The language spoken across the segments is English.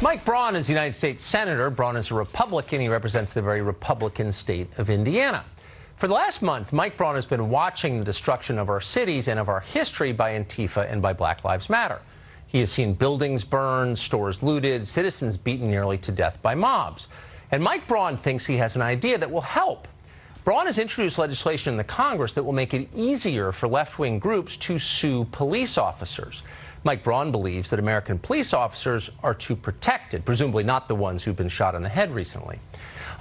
Mike Braun is a United States Senator. Braun is a Republican. He represents the very Republican state of Indiana. For the last month, Mike Braun has been watching the destruction of our cities and of our history by Antifa and by Black Lives Matter. He has seen buildings burned, stores looted, citizens beaten nearly to death by mobs. And Mike Braun thinks he has an idea that will help. Braun has introduced legislation in the Congress that will make it easier for left-wing groups to sue police officers. Mike Braun believes that American police officers are too protected, presumably not the ones who've been shot on the head recently.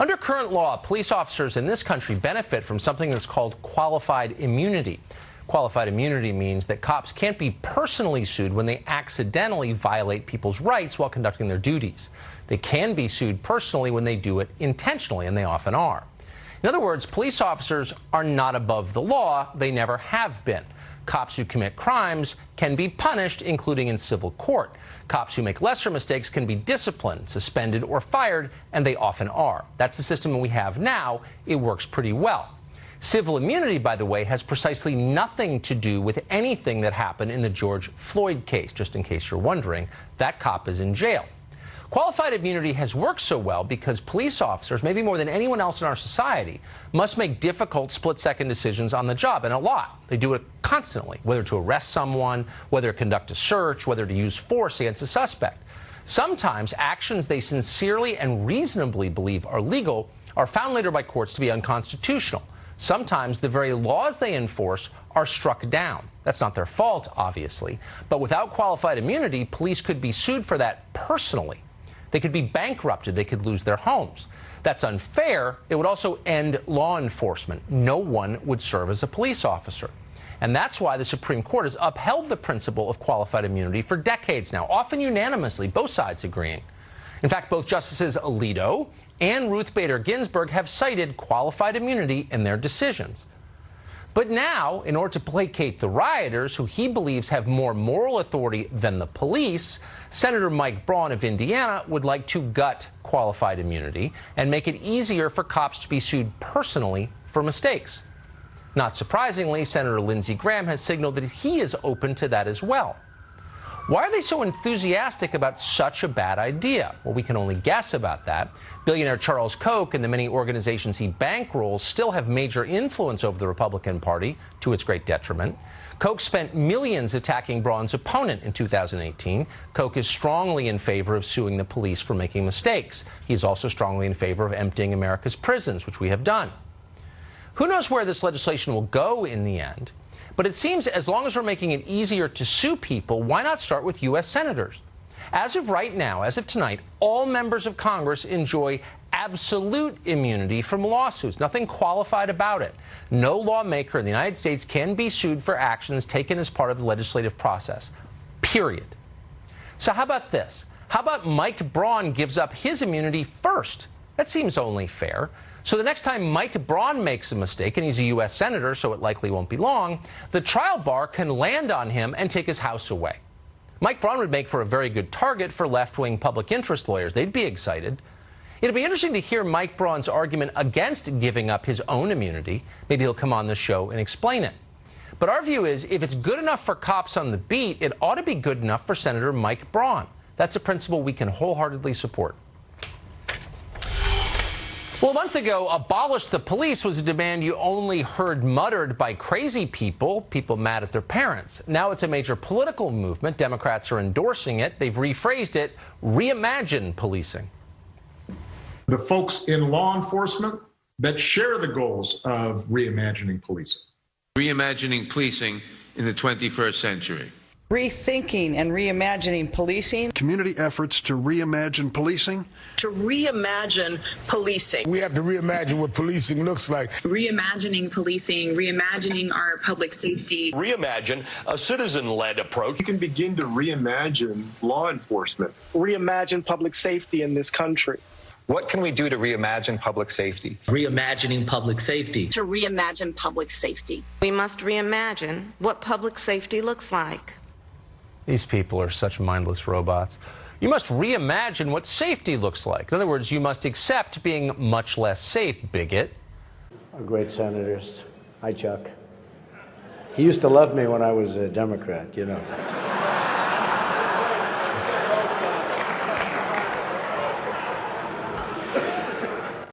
Under current law, police officers in this country benefit from something that's called qualified immunity. Qualified immunity means that cops can't be personally sued when they accidentally violate people's rights while conducting their duties. They can be sued personally when they do it intentionally, and they often are. In other words, police officers are not above the law. They never have been. Cops who commit crimes can be punished, including in civil court. Cops who make lesser mistakes can be disciplined, suspended, or fired, and they often are. That's the system we have now. It works pretty well. Civil immunity, by the way, has precisely nothing to do with anything that happened in the George Floyd case. Just in case you're wondering, that cop is in jail. Qualified immunity has worked so well because police officers, maybe more than anyone else in our society, must make difficult split-second decisions on the job, and a lot. They do it constantly, whether to arrest someone, whether to conduct a search, whether to use force against a suspect. Sometimes actions they sincerely and reasonably believe are legal are found later by courts to be unconstitutional. Sometimes the very laws they enforce are struck down. That's not their fault, obviously, but without qualified immunity, police could be sued for that personally. They could be bankrupted. They could lose their homes. That's unfair. It would also end law enforcement. No one would serve as a police officer. And that's why the Supreme Court has upheld the principle of qualified immunity for decades now, often unanimously, both sides agreeing. In fact, both Justices Alito and Ruth Bader Ginsburg have cited qualified immunity in their decisions. But now, in order to placate the rioters, who he believes have more moral authority than the police, Senator Mike Braun of Indiana would like to gut qualified immunity and make it easier for cops to be sued personally for mistakes. Not surprisingly, Senator Lindsey Graham has signaled that he is open to that as well. Why are they so enthusiastic about such a bad idea? Well, we can only guess about that. Billionaire Charles Koch and the many organizations he bankrolls still have major influence over the Republican Party, to its great detriment. Koch spent millions attacking Braun's opponent in 2018. Koch is strongly in favor of suing the police for making mistakes. He is also strongly in favor of emptying America's prisons, which we have done. Who knows where this legislation will go in the end? But it seems as long as we're making it easier to sue people, why not start with U.S. senators? As of right now, as of tonight, all members of Congress enjoy absolute immunity from lawsuits. Nothing qualified about it. No lawmaker in the United States can be sued for actions taken as part of the legislative process. Period. So how about this? How about Mike Braun gives up his immunity first? That seems only fair. So the next time Mike Braun makes a mistake, and he's a U.S. senator, so it likely won't be long, the trial bar can land on him and take his house away. Mike Braun would make for a very good target for left-wing public interest lawyers. They'd be excited. It'll be interesting to hear Mike Braun's argument against giving up his own immunity. Maybe he'll come on the show and explain it. But our view is, if it's good enough for cops on the beat, it ought to be good enough for Senator Mike Braun. That's a principle we can wholeheartedly support. Well, a month ago, abolish the police was a demand you only heard muttered by crazy people mad at their parents. Now it's a major political movement. Democrats are endorsing it. They've rephrased it, reimagine policing. The folks in law enforcement that share the goals of reimagining policing. Reimagining policing in the 21st century. Rethinking and reimagining policing. Community efforts to reimagine policing. To reimagine policing. We have to reimagine what policing looks like. Reimagining policing, reimagining our public safety. Reimagine a citizen-led approach. You can begin to reimagine law enforcement. Reimagine public safety in this country. What can we do to reimagine public safety? Reimagining public safety. To reimagine public safety. We must reimagine what public safety looks like. These people are such mindless robots. You must reimagine what safety looks like. In other words, you must accept being much less safe, bigot. Our great senators. Hi, Chuck. He used to love me when I was a Democrat, you know.